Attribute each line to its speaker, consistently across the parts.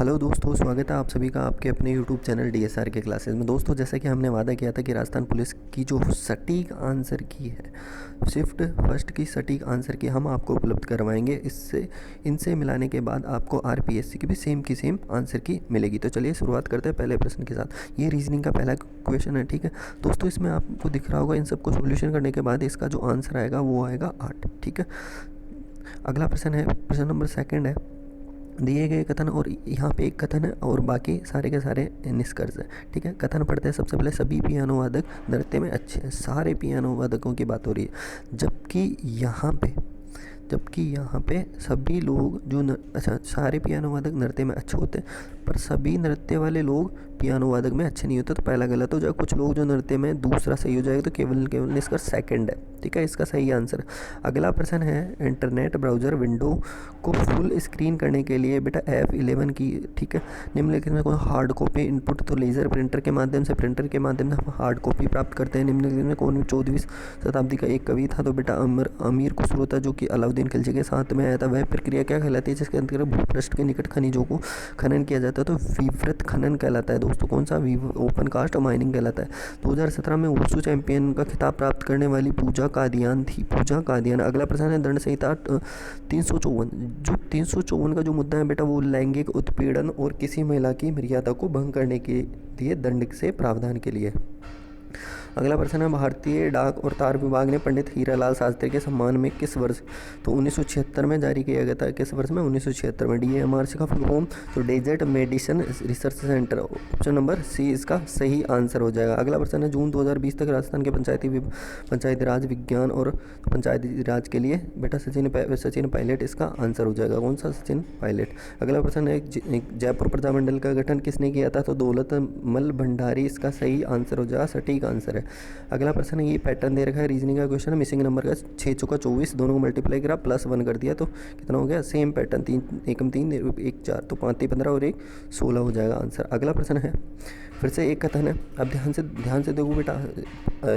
Speaker 1: Hello दोस्तों, स्वागत है आप सभी का आपके अपने यूट्यूब चैनल डीएसआर के क्लासेस में। दोस्तों, जैसा कि हमने वादा किया था कि राजस्थान पुलिस की जो सटीक आंसर की है, शिफ्ट फर्स्ट की सटीक आंसर की हम आपको उपलब्ध करवाएंगे। इससे इनसे मिलाने के बाद आपको आरपीएससी की भी सेम की सेम आंसर की मिलेगी। तो चलिए शुरुआत करते हैं पहले प्रश्न के साथ। ये रीजनिंग का पहला क्वेश्चन है, ठीक है दोस्तों। इसमें आपको दिख रहा होगा, इन सबको सोल्यूशन करने के बाद इसका जो आंसर आएगा वो आएगा 8, ठीक है। अगला प्रश्न है, प्रश्न नंबर सेकंड है। दिए गए कथन और यहाँ पे एक कथन है और बाकी सारे के सारे निष्कर्ष है, ठीक है। कथन पढ़ते हैं सबसे पहले। सभी पियानो वादक नृत्य में अच्छे हैं। सारे पियानो वादकों की बात हो रही है, जबकि यहाँ पे सभी लोग जो अच्छा, सारे पियानो वादक नृत्य में अच्छे होते हैं पर सभी नृत्य वाले लोग पियानो वादक में अच्छे नहीं होते। तो पहला गलत हो जाएगा। कुछ लोग जो नृत्य में, दूसरा सही हो जाएगा। तो केवल इसका सेकंड है, ठीक है, इसका सही आंसर। अगला प्रश्न है, इंटरनेट ब्राउज़र विंडो को फुल स्क्रीन करने के लिए बेटा F11 की, ठीक है, निम्नलिखित में कौन हार्ड कॉपी इनपुट। तो लेज़र प्रिंटर के माध्यम से हम हार्ड कॉपी प्राप्त करते हैं। निम्नलिखित में कौन 14वीं शताब्दी का एक कवि था। तो बेटा अमीर खुसरो था, जो कि अलाउद्दीन खिलजी के साथ में आया था। वह प्रक्रिया क्या कहलाती है जिसके अंतर्गत भूपृष्ठ के निकट खनिजों को खनन किया जाता है। तो विवृत खनन कहलाता है दोस्तों। कौन सा? ओपन कास्ट माइनिंग कहलाता है। 2017 में वुशु चैंपियन का खिताब प्राप्त करने वाली पूजा कादियान थी। पूजा कादियान। अगला प्रश्न है, दंड संहिता 354। जो 354 का जो मुद्दा है बेटा, वो लैंगिक उत्पीड़न और किसी महिला की मर्यादा को भंग करने के लिए दंड से प्रावधान के लिए। अगला प्रश्न है, भारतीय डाक और तार विभाग ने पंडित हीरालाल शास्त्री के सम्मान में किस वर्ष, तो 1976 में जारी किया गया था। किस वर्ष में? 1976 में। DMRC का फुल फॉर्म, तो desert medicine research centre. Option number C इसका सही आंसर हो जाएगा। अगला प्रश्न है, जून 2020 तक राजस्थान के पंचायती राज विज्ञान और पंचायती राज के लिए बेटा सचिन पायलट इसका आंसर हो जाएगा। कौन सा? सचिन पायलट। अगला प्रश्न है, जयपुर प्रजामंडल का गठन किसने किया था। तो दौलतमल भंडारी इसका सही आंसर हो जाएगा, सटीक आंसर है। अगला प्रश्न है, ये पैटर्न दे रखा है रीजनिंग का क्वेश्चन है। मिसिंग नंबर का 6 चौका 24, दोनों को मल्टीप्लाई करा +1 कर दिया तो कितना हो गया? सेम पैटर्न, 3 एकम 3 1 4, तो 5 15 और 1 16 हो जाएगा आंसर। अगला प्रश्न है, फिर से एक कथन है। अब ध्यान से देखो बेटा,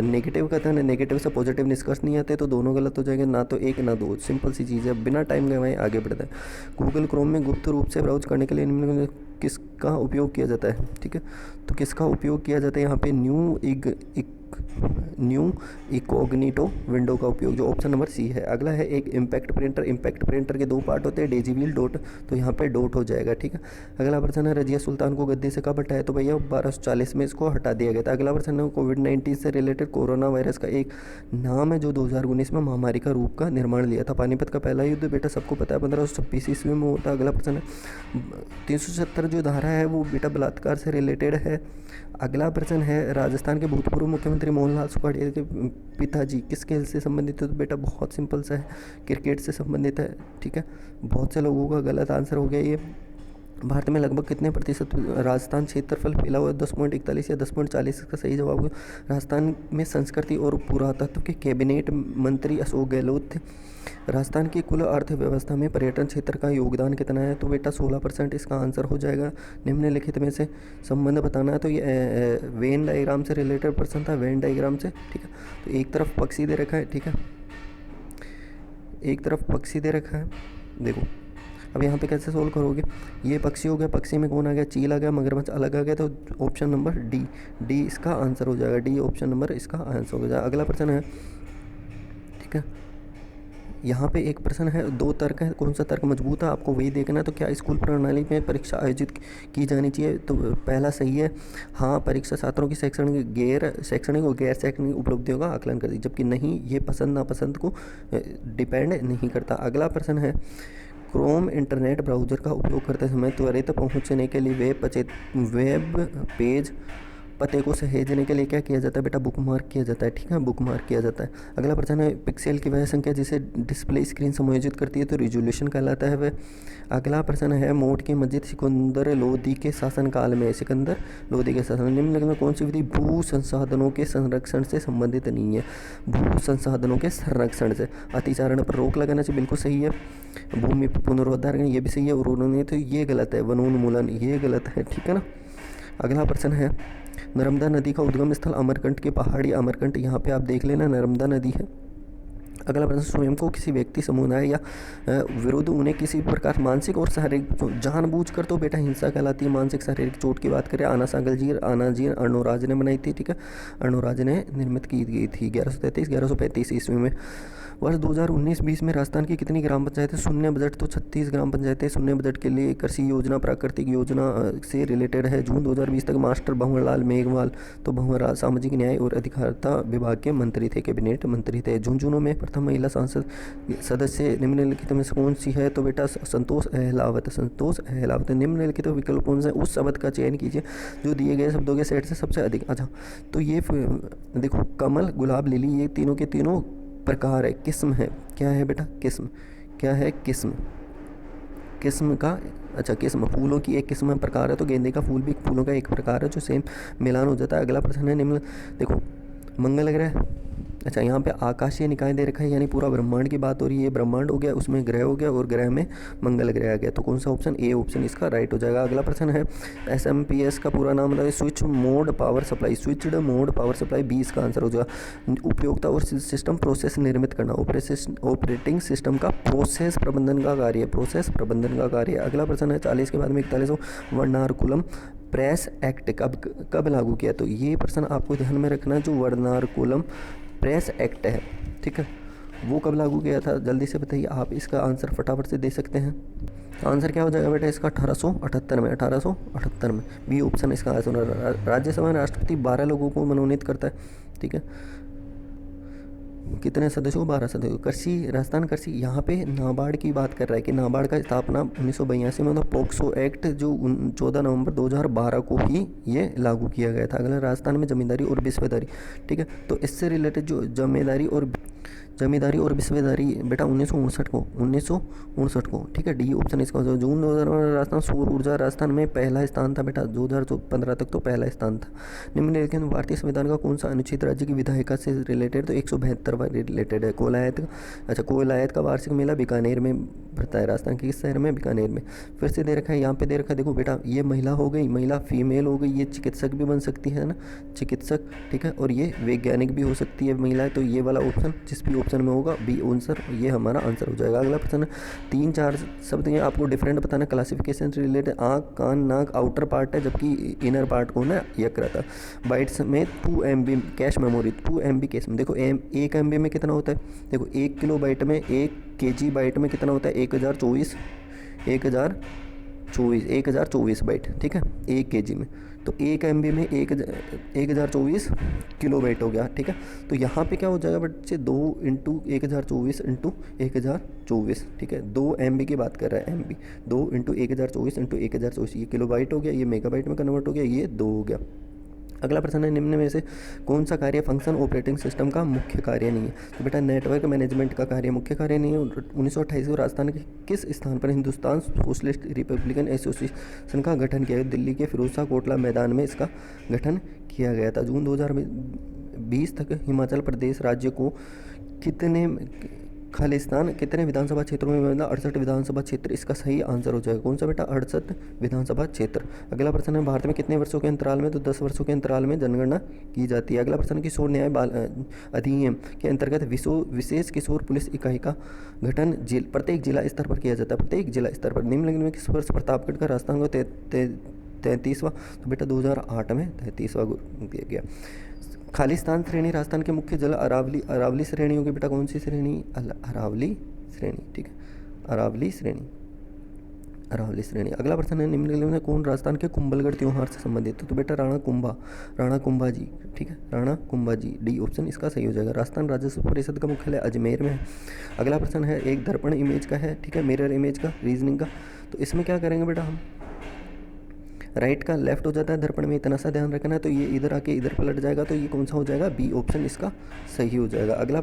Speaker 1: नेगेटिव कथन है, नेगेटिव से पॉजिटिव निष्कर्ष नहीं आते, तो दोनों गलत हो जाएंगे, ना तो एक ना दो। सिंपल सी चीज़ है, बिना टाइम गवाए आगे बढ़ता है। गूगल क्रोम में गुप्त रूप से ब्राउज करने के लिए निम्न में किसका उपयोग किया जाता है, ठीक है। तो किसका उपयोग किया जाता है यहाँ पे? न्यू इकोग्निटो विंडो का उपयोग, जो ऑप्शन नंबर सी है। अगला है, एक इम्पैक्ट प्रिंटर के 2 पार्ट होते हैं, डेजीवील डॉट, तो यहाँ पे डॉट हो जाएगा, ठीक है। अगला प्रश्न है, रजिया सुल्तान को गद्दी से कब हटाया। तो भैया 1240 में इसको हटा दिया गया था। अगला प्रश्न है, कोविड-19 से रिलेटेड कोरोना वायरस का एक नाम है जो 2019 में महामारी का रूप का निर्माण लिया था। पानीपत का पहला युद्ध बेटा सबको पता है 1526 ईस्वी में होता। अगला प्रश्न है, 370 जो धारा है वो बेटा बलात्कार से रिलेटेड है। अगला प्रश्न है, राजस्थान के भूतपूर्व मुख्यमंत्री मोहनलाल सुखाड़िया के पिताजी किस खेल से संबंधित है। तो बेटा बहुत सिंपल सा है, क्रिकेट से संबंधित है, ठीक है। बहुत से लोगों का गलत आंसर हो गया ये। भारत में लगभग कितने प्रतिशत राजस्थान क्षेत्रफल फैला हुआ है। 10.41 या 10.40 इसका सही जवाब है। राजस्थान में संस्कृति और पुरातत्व के कैबिनेट मंत्री अशोक गहलोत थे। राजस्थान की कुल अर्थव्यवस्था में पर्यटन क्षेत्र का योगदान कितना है। तो बेटा 16% इसका आंसर हो जाएगा। निम्नलिखित में से संबंध बताना है। तो ये वेन डायग्राम से रिलेटेड प्रश्न था, वेन डायग्राम से, ठीक है। तो एक तरफ पक्षी दे रखा है, ठीक है, एक तरफ पक्षी दे रखा है। देखो अब यहाँ पे कैसे सोल्व करोगे। ये पक्षी हो गया, पक्षी में कौन आ गया? चील आ गया, मगरमच्छ अलग आ गया, तो ऑप्शन नंबर डी इसका आंसर हो जाएगा। डी ऑप्शन नंबर इसका आंसर हो जाएगा। अगला प्रश्न है, ठीक है, यहाँ पे एक प्रश्न है, 2 तर्क है, कौन सा तर्क मजबूत है आपको वही देखना है। तो क्या स्कूल प्रणाली में परीक्षा आयोजित की जानी चाहिए। तो पहला सही है, हाँ, परीक्षा छात्रों की शैक्षणिक और गैर शैक्षणिक उपलब्धियों का आकलन करती है, जबकि नहीं, ये पसंद नापसंद को डिपेंड नहीं करता। अगला प्रश्न है, क्रोम इंटरनेट ब्राउज़र का उपयोग करते समय त्वरित पहुंचने के लिए वेब पेज पते को सहेजने के लिए क्या किया जाता है बेटा? बुकमार्क किया जाता है, ठीक है, बुकमार्क किया जाता है। अगला प्रश्न है, पिक्सेल की वह संख्या जिसे डिस्प्ले स्क्रीन समायोजित करती है, तो रिजोल्यूशन कहलाता है वह। अगला प्रश्न है, मोट की मस्जिद सिकंदर लोदी के शासनकाल में, निम्नलिखित में कौन सी विधि भू संसाधनों के संरक्षण से संबंधित नहीं है। भू संसाधनों के संरक्षण से अतिचारण पर रोक लगाना चाहिए, बिल्कुल सही है। भूमि पुनरुद्धार ये भी सही है, और उन्होंने तो ये गलत है, वनोन्मूलन ये गलत है, ठीक है ना। अगला प्रश्न है, नर्मदा नदी का उद्गम स्थल अमरकंटक के पहाड़ी, अमरकंटक यहाँ पे आप देख लेना नर्मदा नदी है। अगला प्रश्न, स्वयं को किसी व्यक्ति, समुदाय या विरुद्ध उन्हें किसी प्रकार मानसिक और शारीरिक जानबूझकर तो बेटा हिंसा कहलाती है। मानसिक शारीरिक चोट की बात करें, आना सागलजीर आनाजीर अर्णोराज ने बनाई थी, ठीक है, अर्णोराज ने निर्मित की गई थी 1135 ईस्वी में। वर्ष 2019-20 में राजस्थान की कितनी ग्राम पंचायतें शून्य बजट? तो 36 ग्राम पंचायतें शून्य बजट के लिए कृषि योजना प्राकृतिक योजना से रिलेटेड है। जून 2020 तक मास्टर भंवरलाल मेघवाल तो भंवरलाल सामाजिक न्याय और अधिकारिता विभाग के मंत्री थे, कैबिनेट मंत्री थे। झुंझुनू में प्रथम महिला सांसद सदस्य निम्नलिखित में से कौन सी है? तो बेटा संतोष अहलावत। संतोष अहलावत। निम्नलिखित विकल्प कौन सा है? उस शब्द का चयन कीजिए जो दिए गए शब्दों के सेट से सबसे अधिक। अच्छा, तो ये देखो, कमल, गुलाब, लिली, ये तीनों के तीनों प्रकार है, किस्म है। क्या है बेटा? किस्म। क्या है? किस्म। किस्म का, अच्छा, किस्म फूलों की एक किस्म प्रकार है, तो गेंदे का फूल भी फूलों का एक प्रकार है जो सेम मिलान हो जाता है। अगला प्रश्न है निम्न, देखो, मंगल ग्रह, अच्छा, यहाँ पे आकाशीय निकाय दे रखा है, यानी पूरा ब्रह्मांड की बात हो रही है। ब्रह्मांड हो गया, उसमें ग्रह हो गया और ग्रह में मंगल ग्रह आ गया, तो कौन सा ऑप्शन? ए ऑप्शन इसका राइट हो जाएगा। अगला प्रश्न है, एसएमपीएस का पूरा नाम बताइए। Switch mode power supply. Switched mode power supply 20 का आंसर हो जाएगा। उपयोगिता और सिस्टम प्रोसेस निर्मित करना। ऑपरेटिंग सिस्टम का प्रोसेस प्रबंधन का कार्य, प्रोसेस प्रबंधन का कार्य। अगला प्रश्न है 40 के बाद में 41, वर्नाकुलम प्रेस एक्ट कब लागू किया? तो ये प्रश्न आपको ध्यान में रखना, जो वर्नाकुलम प्रेस एक्ट है, ठीक है, वो कब लागू किया था? जल्दी से बताइए, आप इसका आंसर फटाफट से दे सकते हैं। आंसर क्या हो जाएगा बेटा इसका? 1878 में, 1878 में। बी ऑप्शन इसका आंसर। राज्यसभा में राष्ट्रपति 12 लोगों को मनोनीत करता है, ठीक है, कितने सदस्यों? 12 सदस्यों। कृषि, राजस्थान कृषि, यहाँ पे नाबार्ड की बात कर रहा है कि नाबार्ड का स्थापना 1982 में, मतलब पोक्सो एक्ट जो 14 नवंबर 2012 को ही ये लागू किया गया था। अगला, राजस्थान में जमींदारी और विस्वेदारी, ठीक है, तो इससे रिलेटेड जो जमींदारी और विस्वेदारी बेटा 1959 को, ठीक है, डी ऑप्शन इसका। जून 2000 में राजस्थान सौर ऊर्जा राजस्थान में पहला स्थान था बेटा, 2015 तक तो पहला स्थान था। निम्नलिखित भारतीय संविधान का कौन सा अनुच्छेद राज्य की विधायिका से रिलेटेड? तो 172 रिलेटेड है। कोलायत, अच्छा, कोलायत का वार्षिक मेला बीकानेर में भरता है। राजस्थान के किस शहर में? बीकानेर में। फिर से दे रखा है, यहाँ पे दे रखा है, देखो बेटा, ये महिला हो गई, महिला फीमेल हो गई, ये चिकित्सक भी बन सकती है ना, चिकित्सक, ठीक है, और ये वैज्ञानिक भी हो सकती है महिला, तो ये वाला ऑप्शन जिस भी ऑप्शन में होगा बी आंसर, ये हमारा आंसर हो जाएगा। अगला प्रश्न, 3-4 शब्द हैं, आपको डिफरेंट बताना। क्लासिफिकेशन से रिलेटेड, आँख, कान, नाक आउटर पार्ट है, जबकि इनर पार्ट कौन है? यकृत। बाइट्स में 2 MB cache memory, 2 MB cash में। देखो 1 MB में कितना होता है? देखो 1 किलो बाइट में, 1 kg बाइट में कितना होता है? 1024 बाइट, ठीक है, 1 kg में। तो 1 MB में 1024 किलो बाइट हो गया, ठीक है। तो यहाँ पे क्या हो जाएगा बच्चे? 2 × 1024 × 1024, ठीक है, 2 MB की बात कर रहा है, MB 2 × 1024 × 1024, ये किलो बाइट हो गया, ये मेगाबाइट में कन्वर्ट हो गया, ये 2 हो गया। अगला प्रश्न है, निम्न में से कौन सा कार्य फंक्शन ऑपरेटिंग सिस्टम का मुख्य कार्य नहीं है? तो बेटा नेटवर्क मैनेजमेंट का कार्य मुख्य कार्य नहीं है। 1928 को राजस्थान के किस स्थान पर हिंदुस्तान सोशलिस्ट रिपब्लिकन एसोसिएशन का गठन किया गया? दिल्ली के फिरोजशाह कोटला मैदान में इसका गठन किया गया था। जून 2020 तक हिमाचल प्रदेश राज्य को कितने खालिस्तान कितने विधानसभा क्षेत्रों में बना? 68 विधानसभा क्षेत्र इसका सही आंसर हो जाएगा। कौन सा बेटा? 68 विधानसभा क्षेत्र। अगला प्रश्न है, भारत में कितने वर्षों के अंतराल में? तो 10 वर्षों के अंतराल में जनगणना की जाती है। अगला प्रश्न, किशोर न्याय अधिनियम के अंतर्गत विशेष किशोर पुलिस इकाई का गठन प्रत्येक जिला स्तर पर किया जाता है, प्रत्येक जिला स्तर पर। निम्नलिखित में किस वर्ष प्रतापगढ़ का राजस्थान को 33वां? तो बेटा 2008 में 33वां दिया गया। खालिस्तान श्रेणी राजस्थान के मुख्य जल अरावली श्रेणी होगी बेटा, कौन सी श्रेणी? अरावली श्रेणी, ठीक है, अरावली श्रेणी। अगला प्रश्न है, निम्नलिखित में कौन राजस्थान के कुंभलगढ़ त्योहार से संबंधित है? तो बेटा राणा कुंभा जी, ठीक है, राणा कुंभा जी, डी ऑप्शन इसका सही हो जाएगा। राजस्थान राजस्व परिषद का मुख्यालय अजमेर में है। अगला प्रश्न है, एक दर्पण इमेज का है, ठीक है, मिरर इमेज का, रीजनिंग का। तो इसमें क्या करेंगे बेटा हम? राइट का लेफ्ट हो जाता है दर्पण में, इतना सा ध्यान रखना है। तो ये इधर आके इधर पलट जाएगा, तो ये कौन सा हो जाएगा? बी ऑप्शन इसका सही हो जाएगा। अगला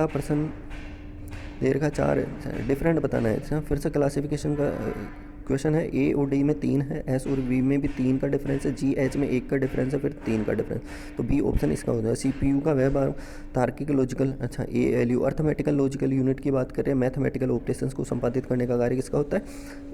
Speaker 1: प्रश्न दे रखा 4 डिफरेंट बताना है। अच्छा, फिर से क्लासिफिकेशन का क्वेश्चन है ए और डी में 3 है, एस और वी में भी 3 का डिफरेंस है, जी एच में 1 का डिफरेंस है, फिर 3 का डिफरेंस, तो बी ऑप्शन इसका हो जाएगा। सीपीयू का वेब तार्किक लॉजिकल, अच्छा A L U arithmetical logical unit की बात करें, मैथमेटिकल ऑपरेशंस को संपादित करने का कार्य किसका होता है,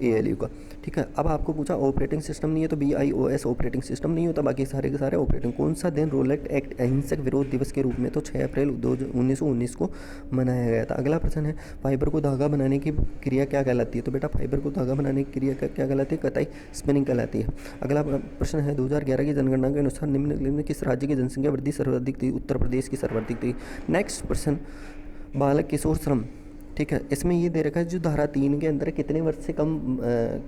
Speaker 1: ए एल यू का। ठीक है, अब आपको पूछा ऑपरेटिंग सिस्टम नहीं है तो B I O S operating system नहीं होता, बाकी सारे के सारे ऑपरेटिंग। कौन सा दिन रोलेट एक्ट अहिंसक विरोध दिवस के रूप में, तो 6 अप्रैल 1919 को मनाया गया था। अगला प्रश्न है फाइबर को धागा बनाने की क्रिया क्या कहलाती है, तो बेटा फाइबर को धागा बनाने की क्रिया क्या कहलाती है, कताई स्पिनिंग कहलाती है। अगला प्रश्न है 2011 की जनगणना के अनुसार निम्नलिखित में किस राज्य की जनसंख्या वृद्धि सर्वाधिक थी, उत्तर प्रदेश की सर्वाधिक थी। नेक्स्ट प्रश्न बालक किशोर श्रम, ठीक है, इसमें ये दे रखा है जो धारा 3 के अंदर कितने वर्ष से कम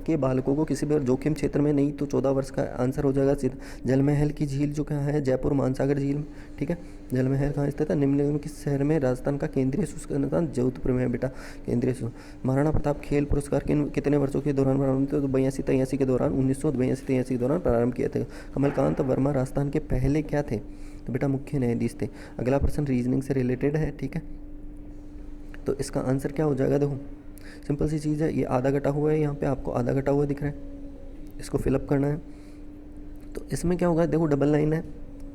Speaker 1: के बालकों को किसी भी जोखिम क्षेत्र में नहीं, तो 14 वर्ष का आंसर हो जाएगा सीधा। जल महल की झील जो क्या है, जयपुर मानसागर झील, ठीक है। जल महल कहाँ स्थित है, निम्नलिखित में किस शहर में, राजस्थान का केंद्रीय शुष्क स्थान जोधपुर में है बेटा, केंद्रीय शुष्क। महाराणा प्रताप खेल पुरस्कार कितने वर्षों के दौरान प्रारंभ किया, तो 82-83 के दौरान, 1982-83 के दौरान प्रारंभ किए थे। कमलकांत वर्मा राजस्थान के पहले क्या थे, तो बेटा मुख्य न्यायाधीश थे। अगला प्रश्न रीजनिंग से रिलेटेड है, ठीक है, तो इसका आंसर क्या हो जाएगा, देखो सिंपल सी चीज़ है, ये आधा घटा हुआ है, यहाँ पे आपको आधा घटा हुआ दिख रहा है, इसको फिलअप करना है। तो इसमें क्या होगा, देखो डबल लाइन है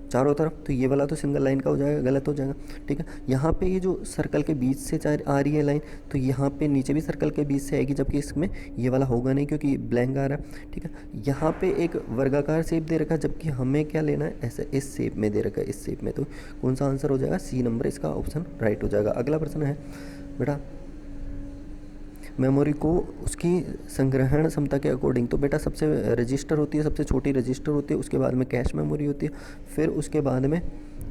Speaker 1: चारों तरफ, तो ये वाला तो सिंगल लाइन का हो जाएगा, गलत हो जाएगा। ठीक है, यहाँ पे ये जो सर्कल के बीच से आ रही है लाइन, तो यहाँ पे नीचे भी सर्कल के बीच से आएगी, जबकि इसमें ये वाला होगा नहीं क्योंकि ब्लैंक आ रहा है। ठीक है, यहाँ पे एक वर्गाकार शेप दे रखा है, जबकि हमें क्या लेना है, ऐसे इस शेप में दे रखा है, इस शेप में, तो कौन सा आंसर हो जाएगा, सी नंबर इसका ऑप्शन राइट हो जाएगा। अगला प्रश्न है बेटा मेमोरी को उसकी संग्रहण क्षमता के अकॉर्डिंग, तो बेटा सबसे रजिस्टर होती है, सबसे छोटी रजिस्टर होती है, उसके बाद में कैश मेमोरी होती है, फिर उसके बाद में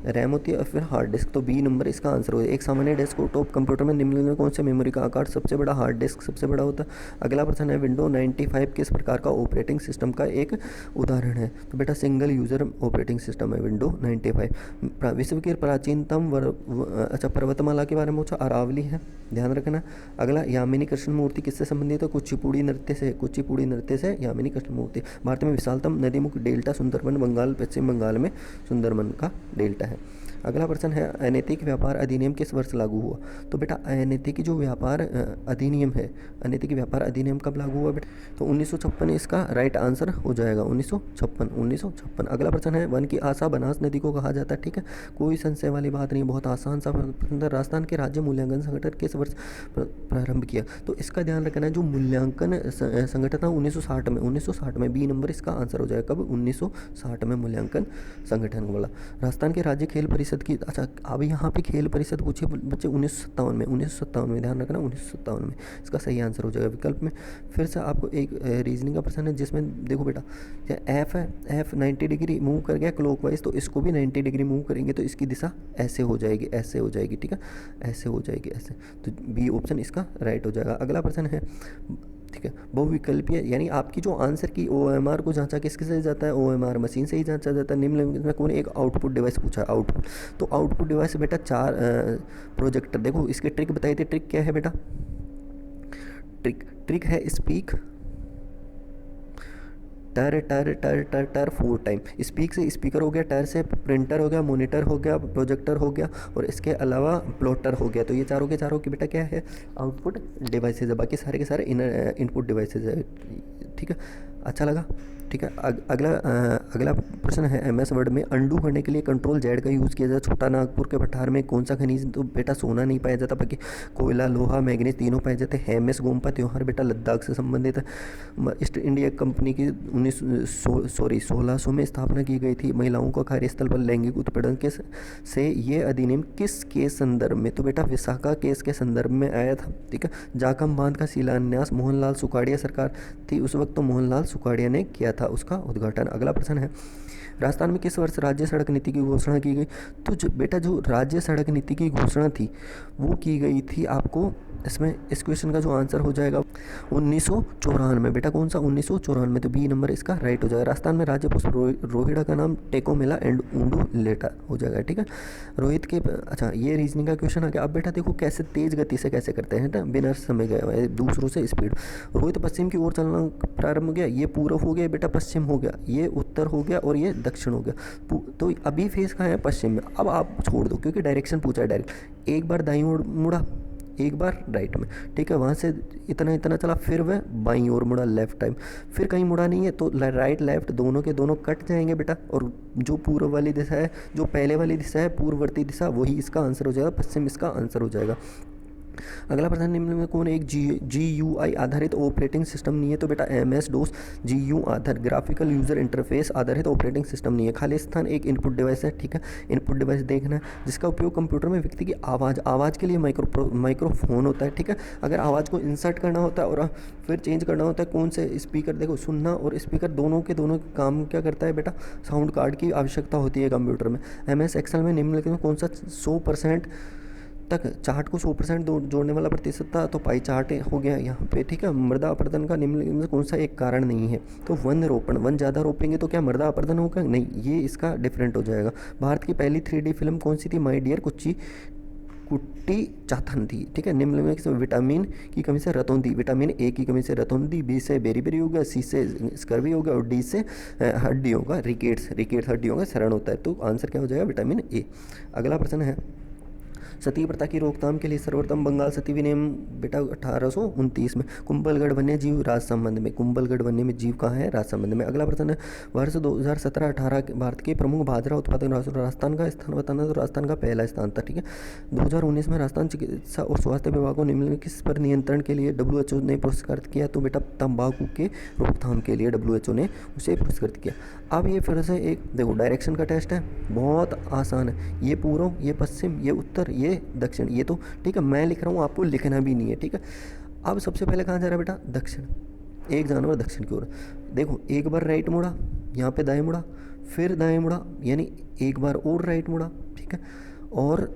Speaker 1: रैम होती है और फिर हार्ड डिस्क, तो बी नंबर इसका आंसर हो जाएगा। एक सामान्य डेस्कटॉप कंप्यूटर में निम्नलिखित में कौन से मेमोरी का आकार सबसे बड़ा, हार्ड डिस्क सबसे बड़ा होता है। अगला प्रश्न है विंडो 95 किस प्रकार का ऑपरेटिंग सिस्टम का एक उदाहरण है, तो बेटा सिंगल यूज़र ऑपरेटिंग सिस्टम है विंडो 95। विश्व की प्राचीनतम पर्वतमाला के बारे में पूछा, अरावली है, ध्यान रखना। अगला यामिनी कृष्ण मूर्ति किससे संबंधित है, कुचिपुड़ी नृत्य से, कुचिपुड़ी नृत्य से यामिनी कृष्ण मूर्ति। भारत में विशालतम नदीमुख डेल्टा सुंदरबन बंगाल, पश्चिम बंगाल में सुंदरबन का डेल्टा है। अगला प्रश्न है अनैतिक व्यापार अधिनियम किस वर्ष लागू हुआ, तो बेटा अनैतिक जो व्यापार अधिनियम है, अनैतिक व्यापार अधिनियम कब लागू हुआ बेटा, तो 1956 इसका राइट आंसर हो जाएगा, 1956। अगला प्रश्न है वन की आशा बनास नदी को कहा जाता है, ठीक है, कोई संशय वाली बात नहीं, बहुत आसान सा प्रश्न। राजस्थान के राज्य मूल्यांकन संगठन किस वर्ष प्रारंभ किया, तो इसका ध्यान रखना है, जो मूल्यांकन संगठन था 1960 में, बी नंबर इसका आंसर हो जाएगा, कब 1960 में मूल्यांकन संगठन वाला। राजस्थान के राज्य खेल परिषद की, अच्छा अब यहाँ पे खेल परिषद पूछे बच्चे 1957 में, ध्यान रखना 1957 में इसका सही आंसर हो जाएगा। विकल्प में फिर से आपको एक रीजनिंग का प्रश्न है, जिसमें देखो बेटा एफ है, एफ 90 डिग्री मूव कर गया क्लॉकवाइज, तो इसको भी 90 डिग्री मूव करेंगे तो इसकी दिशा ऐसे हो जाएगी, ऐसे हो जाएगी, ठीक है, ऐसे हो जाएगी, ऐसे, तो बी ऑप्शन इसका राइट हो जाएगा। अगला प्रश्न है, ठीक है, बहुविकल्पीय, यानी आपकी जो आंसर की OMR को जांचा किसके से जाता है, OMR मशीन से ही जांचा जाता है। निम्नलिखित में कौन एक आउटपुट डिवाइस पूछा है, आउटपुट, तो आउटपुट डिवाइस बेटा 4 प्रोजेक्टर, देखो इसके ट्रिक बताई थी, ट्रिक क्या है बेटा, ट्रिक है स्पीक टर टर टर टर टर 4 टाइम, स्पीक से स्पीकर हो गया, टर से प्रिंटर हो गया, मॉनिटर हो गया, प्रोजेक्टर हो गया, और इसके अलावा प्लॉटर हो गया, तो ये चारों के चारों की बेटा क्या है, आउटपुट डिवाइसेज है, बाकी सारे के सारे इनपुट डिवाइसेज है, ठीक है। अच्छा लगा, ठीक है। अगला प्रश्न है MS वर्ड में अंडू करने के लिए Ctrl+Z का यूज़ किया जाता है। छोटा नागपुर के पठार में कौन सा खनिज, तो बेटा सोना नहीं पाया जाता, बाकी कोयला, लोहा, मैग्नीज तीनों पाए जाते हैं। हेमस गोम्पा त्यौहार बेटा लद्दाख से संबंधित है। ईस्ट इंडिया कंपनी की 1600 में स्थापना की गई थी। महिलाओं को कार्यस्थल पर लैंगिक उत्पीड़न के से ये अधिनियम किस केस संदर्भ में, तो बेटा विशाखा केस के संदर्भ में आया था, ठीक है। जाखम बांध का शिलान्यास मोहनलाल सुखाड़िया सरकार थी उस वक्त, तो मोहनलाल सुखाड़िया ने किया था उसका उद्घाटन। अगला प्रश्न है राजस्थान में किस वर्ष राज्य सड़क नीति की घोषणा की गई, तो बेटा जो राज्य सड़क नीति की घोषणा थी वो की गई थी, आपको इसमें इस क्वेश्चन का जो आंसर हो जाएगा 1994 बेटा, कौन सा 1994, तो बी नंबर इसका राइट हो जाएगा। राजस्थान में राज्य पुष्प रोहिड़ा का नाम टेकोमेला एंड ऊंडू लेटा हो जाएगा, ठीक है। रोहित के, अच्छा ये रीजनिंग का क्वेश्चन आ गया। अब बेटा देखो कैसे तेज गति से कैसे करते हैं ना, बिना समय गए दूसरों से स्पीड। रोहित पश्चिम की ओर चलना प्रारंभ हो गया, ये पूर्व हो गया बेटा, पश्चिम हो गया, ये उत्तर हो गया और ये दक्षिण हो गया, तो अभी फेस कहाँ है, पश्चिम में। अब आप छोड़ दो क्योंकि डायरेक्शन पूछा है डायरेक्ट। एक बार दाईं ओर मुड़ा, एक बार राइट में, ठीक है। वहाँ से इतना इतना चला, फिर वह बाईं ओर मुड़ा लेफ्ट टाइम, फिर कहीं मुड़ा नहीं है तो राइट लेफ्ट दोनों के दोनों कट जाएंगे बेटा। और जो पूर्व वाली दिशा है, जो पहले वाली दिशा है पूर्ववर्ती दिशा, वही इसका आंसर हो जाएगा, पश्चिम इसका आंसर हो जाएगा। अगला प्रश्न, निम्न में कौन एक GUI आधारित ऑपरेटिंग सिस्टम नहीं है? तो बेटा MS DOS GU आधार ग्राफिकल यूजर इंटरफेस आधारित ऑपरेटिंग सिस्टम नहीं है। खाली स्थान एक इनपुट डिवाइस है, ठीक है। इनपुट डिवाइस देखना है जिसका उपयोग कंप्यूटर में व्यक्ति की आवाज़ के लिए माइक्रोफोन होता है, ठीक है। अगर आवाज़ को इंसर्ट करना होता है और फिर चेंज करना होता है कौन से स्पीकर, देखो सुनना और स्पीकर दोनों के दोनों काम क्या करता है बेटा, साउंड कार्ड की आवश्यकता होती है कंप्यूटर में। MS Excel में निम्नलिखित में कौन सा 100% तक चार्ट को 100% जोड़ने वाला प्रतिशत था? तो पाई चार्ट हो गया यहाँ पे, ठीक है। मृदा अपरदन का निम्नलिखित में कौन सा एक कारण नहीं है? तो वन रोपण, वन ज़्यादा रोपेंगे तो क्या मृदा अपरदन होगा? नहीं, ये इसका डिफरेंट हो जाएगा। भारत की पहली 3D फिल्म कौन सी थी? माई डियर कुट्टी चाथन थी, ठीक है। निम्नलिखित में विटामिन की कमी से रतौंधी, विटामिन A की कमी से रतौंधी, B से बेरी हो गया, C से स्कर्वी हो गया और D से हड्डियों का रिकेट्स हड्डियों का क्षरण होता है। तो आंसर क्या हो जाएगा? Vitamin A। अगला प्रश्न है, सती प्रथा की रोकथाम के लिए सर्वोत्तम बंगाल सती विनियम बेटा 1829 में। कुंभलगढ़ वन्य जीव राज संबंध में, कुंभलगढ़ वन्य जीव कहाँ है? राज संबंध में। अगला प्रश्न है, वर्ष 2017-18 भारत के प्रमुख बाजरा उत्पादक राजस्थान का स्थान बताना। तो राजस्थान का पहला स्थान था, ठीक है। 2019 में राजस्थान चिकित्सा और स्वास्थ्य विभाग को निम्नलिखित किस पर नियंत्रण के लिए WHO ने पुरस्कृत किया? तो बेटा तंबाकू के रोकथाम के लिए WHO ने उसे पुरस्कृत किया। अब ये फिर से एक देखो डायरेक्शन का टेस्ट है, बहुत आसान है। ये पूर्व, ये पश्चिम, ये उत्तर, ये दक्षिण, ये तो ठीक है मैं लिख रहा हूँ, आपको लिखना भी नहीं है, ठीक है। अब सबसे पहले कहाँ जा रहा है बेटा? दक्षिण। एक जानवर दक्षिण की ओर, देखो एक बार राइट मुड़ा, यहाँ पे दाएं मुड़ा, फिर दाएं मुड़ा, यानी एक बार और राइट मुड़ा, ठीक है। और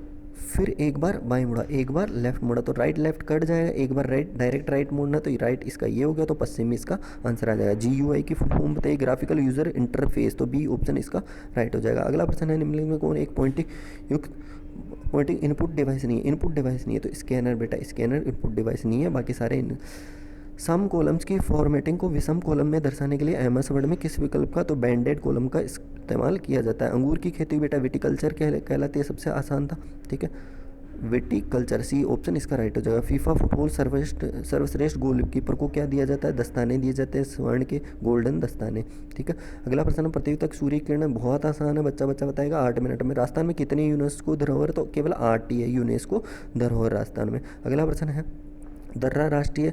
Speaker 1: फिर एक बार बाएं मुड़ा, एक बार लेफ्ट मुड़ा, तो राइट लेफ्ट कट जाएगा। एक बार राइट डायरेक्ट राइट मुड़ना, तो राइट इसका ये हो गया, तो पश्चिम में इसका आंसर आ जाएगा। GUI की फुल फॉर्म बताइए, ग्राफिकल यूजर इंटरफेस, तो B ऑप्शन इसका राइट हो जाएगा। अगला प्रश्न है, निम्नलिखित में कौन एक पॉइंटिंग इनपुट डिवाइस नहीं है? इनपुट डिवाइस नहीं है तो स्कैनर बेटा, स्कैनर इनपुट डिवाइस नहीं है। बाकी सारे सम कॉलम्स की फॉर्मेटिंग को विषम कॉलम में दर्शाने के लिए MS वर्ड में किस विकल्प का? तो बैंडेड कॉलम का इस्तेमाल किया जाता है। अंगूर की खेती बेटा विटिकल्चर कहलाती है, सबसे आसान था, ठीक है। विटिकल्चर, C ऑप्शन इसका राइट हो जाएगा। फीफा फुटबॉल सर्वश्रेष्ठ गोलकीपर को क्या दिया जाता है? दस्ताने दिए जाते हैं, स्वर्ण के गोल्डन दस्ताने, ठीक है। अगला प्रश्न, पृथ्वी तक सूर्य किरण, बहुत आसान है, बच्चा बताएगा 8 मिनट में। राजस्थान में कितनी यूनेस्को धरोहर? तो केवल 8 ही है यूनेस्को धरोहर राजस्थान में। अगला प्रश्न है, दर्रा राष्ट्रीय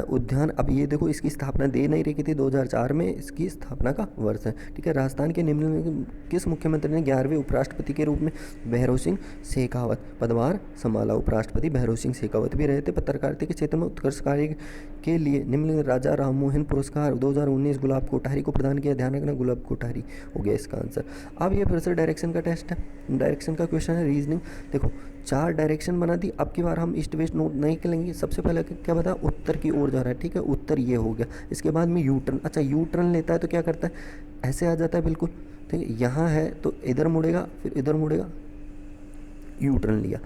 Speaker 1: उद्यान, अब ये देखो इसकी स्थापना दे नहीं रखी थी, 2004 में इसकी स्थापना का वर्ष है, ठीक है। राजस्थान के निम्न किस मुख्यमंत्री ने 11वें उपराष्ट्रपति के रूप में भैरव सिंह शेखावत पदभार संभाला? उपराष्ट्रपति भैरव सिंह शेखावत भी रहे थे। पत्रकारिता के क्षेत्र में उत्कृष्ट कार्य के लिए निम्न राजा राममोहन पुरस्कार 2019 गुलाब कोठारी को प्रदान किया। ध्यान रखना, गुलाब कोठारी हो गया इसका आंसर। अब ये फिर से डायरेक्शन का टेस्ट है, डायरेक्शन का क्वेश्चन है, रीजनिंग। देखो 4 डायरेक्शन बना दी, अब की बार हम ईस्ट वेस्ट नोट नहीं करेंगे। सबसे पहले क्या बता, उत्तर की ओर जा रहा है, ठीक है, उत्तर ये हो गया। इसके बाद में यू टर्न, अच्छा यू टर्न लेता है तो क्या करता है? ऐसे आ जाता है बिल्कुल, ठीक है। यहाँ है तो इधर मुड़ेगा, फिर इधर मुड़ेगा, यू टर्न लिया।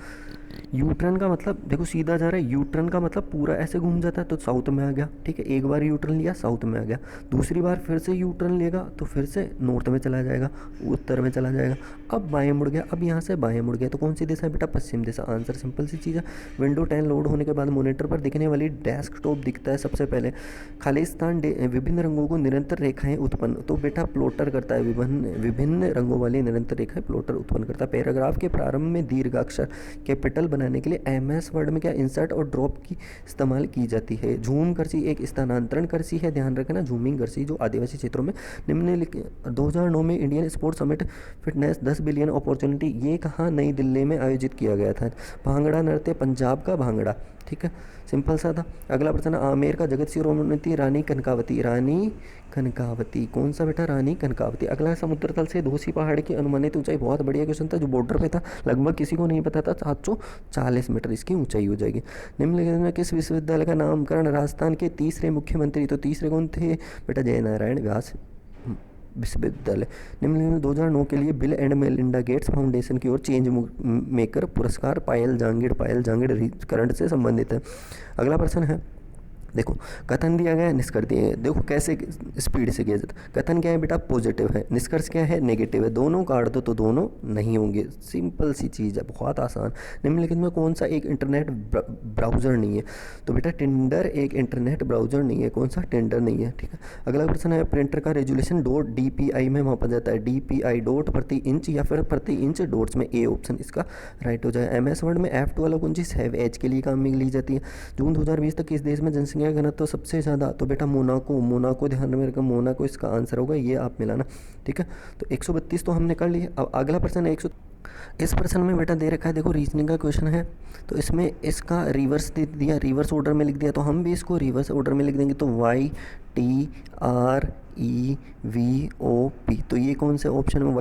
Speaker 1: यू टर्न का मतलब देखो सीधा जा रहा है, यू टर्न का मतलब पूरा ऐसे घूम जाता है तो साउथ में आ गया, ठीक है। एक बार यू टर्न लिया, साउथ में आ गया। दूसरी बार फिर से यू टर्न लेगा तो फिर से नॉर्थ में चला जाएगा, उत्तर में चला जाएगा। अब बाएं मुड़ गया, अब यहाँ से बाएं मुड़ गया, तो कौन सी दिशा है बेटा? पश्चिम दिशा। आंसर सिंपल सी चीज़ है। विंडो 10 लोड होने के बाद मॉनिटर पर दिखने वाली डेस्कटॉप दिखता है सबसे पहले। खाली स्थान विभिन्न रंगों को निरंतर रेखाएं उत्पन्न, तो बेटा प्लॉटर करता है, विभिन्न रंगों वाली निरंतर रेखाएं प्लॉटर उत्पन्न करता है। पैराग्राफ के प्रारंभ में दीर्घाक्षर कैपिटल बनाने के लिए MS वर्ड में क्या इंसर्ट और ड्रॉप की इस्तेमाल की जाती है? झूम कर्सी एक स्थानांतरण कर्सी है, ध्यान रखना, झूमिंग कर्सी जो आदिवासी क्षेत्रों में। निम्नलिखित 2009 में Indian sports summit fitness 10 billion opportunity, ये कहाँ? नई दिल्ली में आयोजित किया गया था। भांगड़ा नृत्य पंजाब का भांगड़ा, ठीक है, सिंपल सा था। अगला प्रश्न, आमेर का जगत शिरोमणि रानी कनकावती, रानी कनकावती कौन सा बेटा? रानी कनकावती। अगला, समुद्र तल से धोसी पहाड़ की अनुमानित ऊंचाई, बहुत बढ़िया क्वेश्चन था जो बॉर्डर पे था, लगभग किसी को नहीं पता था। 740 मीटर इसकी ऊंचाई हो जाएगी। निम्नलिखित में किस विश्वविद्यालय का नामकरण राजस्थान के तीसरे मुख्यमंत्री? तो तीसरे कौन थे बेटा? जयनारायण व्यास विश्वविद्यालय। निम्नलिखित में 2009 के लिए bill and Melinda Gates foundation की ओर चेंज मेकर पुरस्कार पायल जांगिड़ करंट से संबंधित है। अगला प्रश्न है, देखो कथन दिया गया है, निष्कर्ष दिए गए, देखो कैसे स्पीड से किया जाता है। कथन क्या है बेटा, पॉजिटिव है, निष्कर्ष क्या है, नेगेटिव है, दोनों काट दो तो दोनों नहीं होंगे, सिंपल सी चीज़ है, बहुत आसान। निम्नलिखित में कौन सा एक इंटरनेट ब्राउज़र नहीं है, तो बेटा टिंडर एक इंटरनेट ब्राउज़र नहीं है, कौन सा, टिंडर नहीं है, ठीक है। अगला प्रश्न है, प्रिंटर का रेजोल्यूशन डॉट DPI में मापा जाता है, DPI डॉट प्रति इंच या फिर प्रति इंच डॉट्स में, ए ऑप्शन इसका राइट हो जाएगा। MS वर्ड में F2 वाला कौन चीज़ है, एच के लिए काम में ली जाती है। जून 2020 तक किस देश में जनसंख्या घनत्व तो सबसे ज़्यादा, तो बेटा मोनाको ध्यान में रखा, मोनाको इसका आंसर होगा, ये आप मिलाना, ठीक है। तो 132 तो हमने कर लिया। अब अगला प्रश्न है 100, इस प्रश्न में बेटा दे रखा है, देखो रीजनिंग का क्वेश्चन है, तो इसमें इसका रिवर्स दे दिया, रिवर्स ऑर्डर में लिख दिया, तो हम भी इसको रिवर्स ऑर्डर में लिख देंगे, तो YTREVOP, तो ये कौन से ऑप्शन में,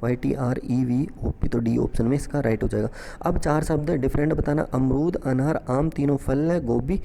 Speaker 1: YTREVOP, तो डी ऑप्शन में इसका राइट हो जाएगा। अब 4 शब्द है, डिफरेंट बताना, अमरूद, अनार, आम तीनों फल है, गोभी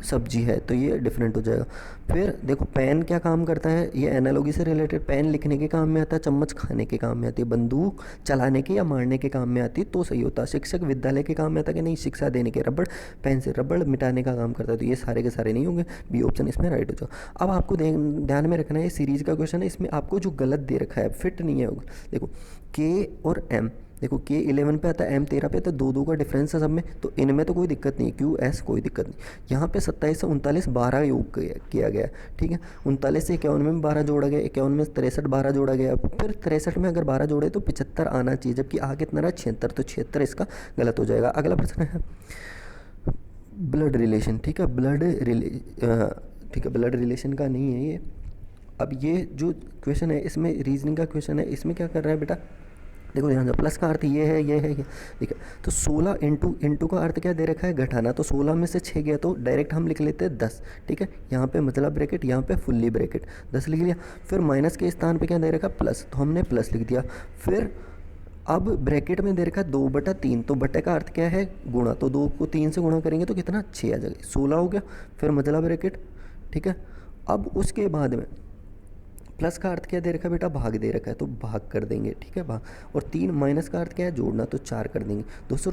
Speaker 1: सब्जी है, तो ये डिफरेंट हो जाएगा। फिर देखो पेन क्या काम करता है, ये एनालॉजी से रिलेटेड, पेन लिखने के काम में आता है, चम्मच खाने के काम में आती है, बंदूक चलाने के या मारने के काम में आती है, तो सही होता है। शिक्षक विद्यालय के काम में आता है कि नहीं, शिक्षा देने के, रबड़ पेन से रबड़ मिटाने का काम करता है, तो ये सारे के सारे नहीं होंगे, बी ऑप्शन इसमें राइट हो जाओ। अब आपको ध्यान में रखना है, सीरीज का क्वेश्चन है, इसमें आपको जो गलत दे रखा है फिट नहीं है, देखो K और M, देखो K 11 पे आता है, M 13 पे आता है, 2 का डिफरेंस है सब में, तो इनमें तो कोई दिक्कत नहीं, QS कोई दिक्कत नहीं। यहाँ पे 27 से 39 12 योग किया गया, ठीक है। 39 से 51 में 12 जोड़ा गया, 51 में 63 12 जोड़ा गया, फिर 63 में अगर 12 जोड़े तो 75 आना चाहिए, जबकि आ कितना रहा 76, तो 76 इसका गलत हो जाएगा। अगला प्रश्न है ब्लड रिलेशन, ठीक है, ठीक है, ब्लड रिलेशन का नहीं है ये। अब ये जो क्वेश्चन है इसमें रीजनिंग का क्वेश्चन है, इसमें क्या कर रहा है बेटा, देखो यहाँ प्लस का अर्थ ये है, ठीक है। तो 16 इंटू का अर्थ क्या दे रखा है, घटाना, तो 16 में से 6 गया तो डायरेक्ट हम लिख लेते हैं 10, ठीक है। यहाँ पे मतलब ब्रैकेट, यहाँ पे फुल्ली ब्रैकेट, 10 लिख लिया। फिर माइनस के स्थान पे क्या दे रखा है, प्लस, तो हमने प्लस लिख दिया। फिर अब ब्रैकेट में दे रखा है 2/3, तो बटे का अर्थ क्या है, गुणा, तो 2 को 3 से गुणा करेंगे तो कितना, 6 आ जाएगा, 16 हो गया। फिर मतलब ब्रैकेट, ठीक है। अब उसके बाद में प्लस का अर्थ क्या दे रखा है बेटा, भाग दे रखा है, तो भाग कर देंगे, ठीक है, भाग। और 3 माइनस का अर्थ क्या है, जोड़ना, तो 4 कर देंगे दोस्तों,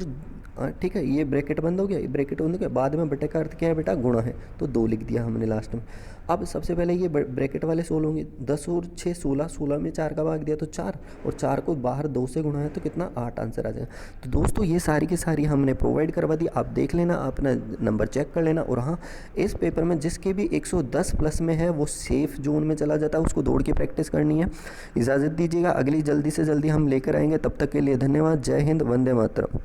Speaker 1: ठीक है। ये ब्रैकेट बंद हो गया, ये ब्रैकेट बंद हो गया, बाद में बटे का अर्थ क्या है बेटा, गुणा है, तो 2 लिख दिया हमने लास्ट में। अब सबसे पहले ये ब्रैकेट वाले 16 होंगे, 10 और 6 16, 16 में 4 का भाग दिया तो 4, और 4 को बाहर 2 से गुणा है तो कितना, 8 आंसर आ जाएगा। तो दोस्तों ये सारी की सारी हमने प्रोवाइड करवा दी, आप देख लेना, अपना नंबर चेक कर लेना। और हाँ, इस पेपर में जिसके भी 110 प्लस में है वो सेफ जोन में चला जाता है, उसको दौड़ की प्रैक्टिस करनी है। इजाज़त दीजिएगा, अगली जल्दी से जल्दी हम लेकर आएंगे, तब तक के लिए धन्यवाद। जय हिंद, वंदे मातरम।